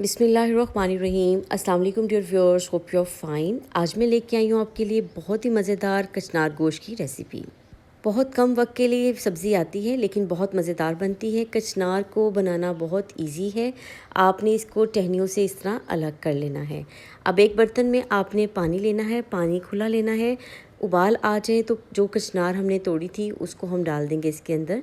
बिस्मिल्लाहिर्रहमानिर्रहीम। अस्सलाम वालेकुम dear viewers, hope you are fine. आज मैं लेके आई हूँ आपके लिए बहुत ही मज़ेदार कचनार गोश्त की रेसिपी। बहुत कम वक्त के लिए सब्ज़ी आती है लेकिन बहुत मज़ेदार बनती है। कचनार को बनाना बहुत इजी है। आपने इसको टहनियों से इस तरह अलग कर लेना है। अब एक बर्तन में आपने पानी लेना है, पानी खुला लेना है। उबाल आ जाए तो जो कचनार हमने तोड़ी थी उसको हम डाल देंगे इसके अंदर।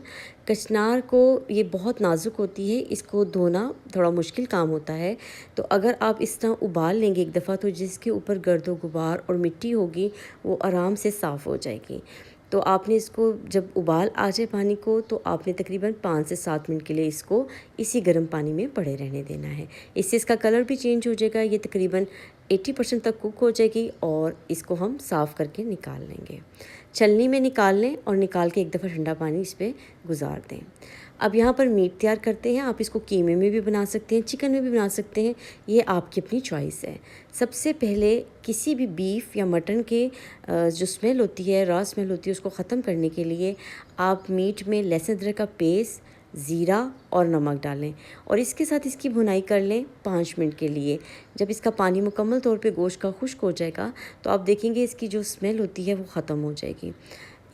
कचनार को ये बहुत नाजुक होती है, इसको धोना थोड़ा मुश्किल काम होता है। तो अगर आप इस तरह उबाल लेंगे एक दफ़ा तो जिसके ऊपर गर्दो गुबार और मिट्टी होगी वो आराम से साफ़ हो जाएगी। तो आपने इसको जब उबाल आ जाए पानी को तो आपने तकरीबन 5 से 7 मिनट के लिए इसको इसी गर्म पानी में पड़े रहने देना है। इससे इसका कलर भी चेंज हो जाएगा। ये तकरीबन 80% तक कुक हो जाएगी और इसको हम साफ़ करके निकाल लेंगे। छलनी में निकाल लें और निकाल के एक दफ़ा ठंडा पानी इस पर गुजार दें। अब यहाँ पर मीट तैयार करते हैं। आप इसको कीमे में भी बना सकते हैं, चिकन में भी बना सकते हैं, ये आपकी अपनी चॉइस है। सबसे पहले किसी भी बीफ या मटन के जो स्मेल होती है, रॉ स्मेल होती है, उसको ख़त्म करने के लिए आप मीट में लहसुन अदरक का पेस्ट, ज़ीरा और नमक डालें और इसके साथ इसकी भुनाई कर लें 5 मिनट के लिए। जब इसका पानी मुकम्मल तौर पे गोश्त का खुश्क हो जाएगा तो आप देखेंगे इसकी जो स्मेल होती है वो ख़त्म हो जाएगी।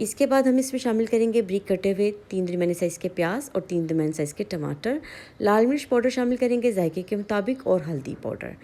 इसके बाद हम इसमें शामिल करेंगे ब्रीक कटे हुए 3 दरमियाने साइज़ के प्याज और 3 दरमियाने साइज़ के टमाटर। लाल मिर्च पाउडर शामिल करेंगे जायके के मुताबिक और हल्दी पाउडर।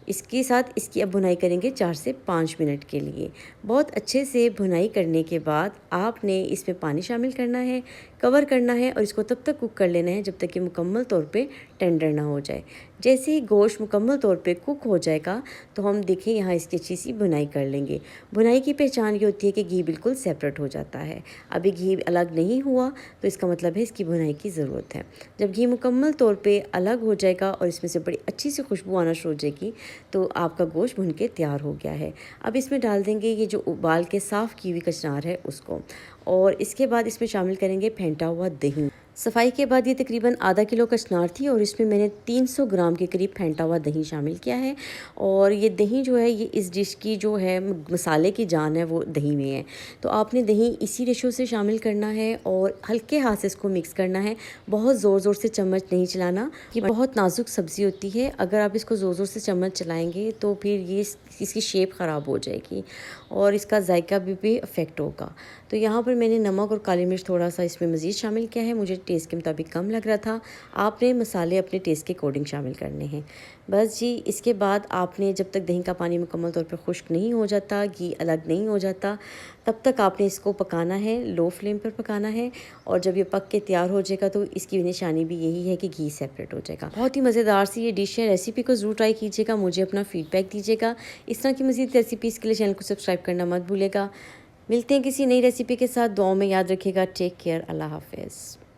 इसके साथ इसकी अब भुनाई करेंगे 4 से 5 मिनट के लिए। बहुत अच्छे से भुनाई करने के बाद आपने इसमें पानी शामिल करना है, कवर करना है और इसको तब तक कुक कर लेना है जब तक कि मुकम्मल तौर पे टेंडर ना हो जाए। जैसे ही गोश्त मुकम्मल तौर पे कुक हो जाएगा तो हम देखें यहाँ इसकी अच्छी सी भुनाई कर लेंगे। भुनाई की पहचान ये होती है कि घी बिल्कुल सेपरेट हो जाता है। अभी घी अलग नहीं हुआ तो इसका मतलब है इसकी भुनाई की ज़रूरत है। जब घी मुकम्मल तौर पे अलग हो जाएगा और इसमें से बड़ी अच्छी सी खुशबू आना शुरू हो जाएगी तो आपका गोश्त भुन के तैयार हो गया है। अब इसमें डाल देंगे ये जो उबाल के साफ़ की हुई कचनार है उसको और इसके बाद इसमें शामिल करेंगे फेंटा हुआ दही। सफाई के बाद ये तकरीबन आधा किलो कचनार थी और इसमें मैंने 300 ग्राम के करीब फेंटा हुआ दही शामिल किया है। और ये दही जो है ये इस डिश की जो है मसाले की जान है वो दही में है। तो आपने दही इसी रेशो से शामिल करना है और हल्के हाथ से इसको मिक्स करना है। बहुत ज़ोर ज़ोर से चम्मच नहीं चलाना, ये बहुत नाजुक सब्ज़ी होती है। अगर आप इसको ज़ोर ज़ोर से चम्मच चलाएँगे तो फिर ये इसकी शेप ख़राब हो जाएगी और इसका जायका भी अफेक्ट होगा। तो यहाँ पर मैंने नमक और काली मिर्च थोड़ा सा इसमें मज़ीद शामिल किया है, मुझे टेस्ट के मुताबिक कम लग रहा था। आपने मसाले अपने टेस्ट के अकॉर्डिंग शामिल करने हैं। बस जी, इसके बाद आपने जब तक दही का पानी मुकम्मल तौर पर खुश्क नहीं हो जाता, घी अलग नहीं हो जाता, तब तक आपने इसको पकाना है, लो फ्लेम पर पकाना है। और जब ये पक के तैयार हो जाएगा तो इसकी निशानी भी यही है कि घी सेपरेट हो जाएगा। बहुत ही मज़ेदार सी ये डिश है। रेसिपी को ज़रूर ट्राई कीजिएगा, मुझे अपना फ़ीडबैक दीजिएगा। इस तरह की मज़ीद रेसिपीज़ के लिए चैनल को सब्सक्राइब करना मत भूलिएगा। मिलते हैं किसी नई रेसिपी के साथ। दुआओं में याद रखिएगा। Take care. अल्लाह हाफ़िज़।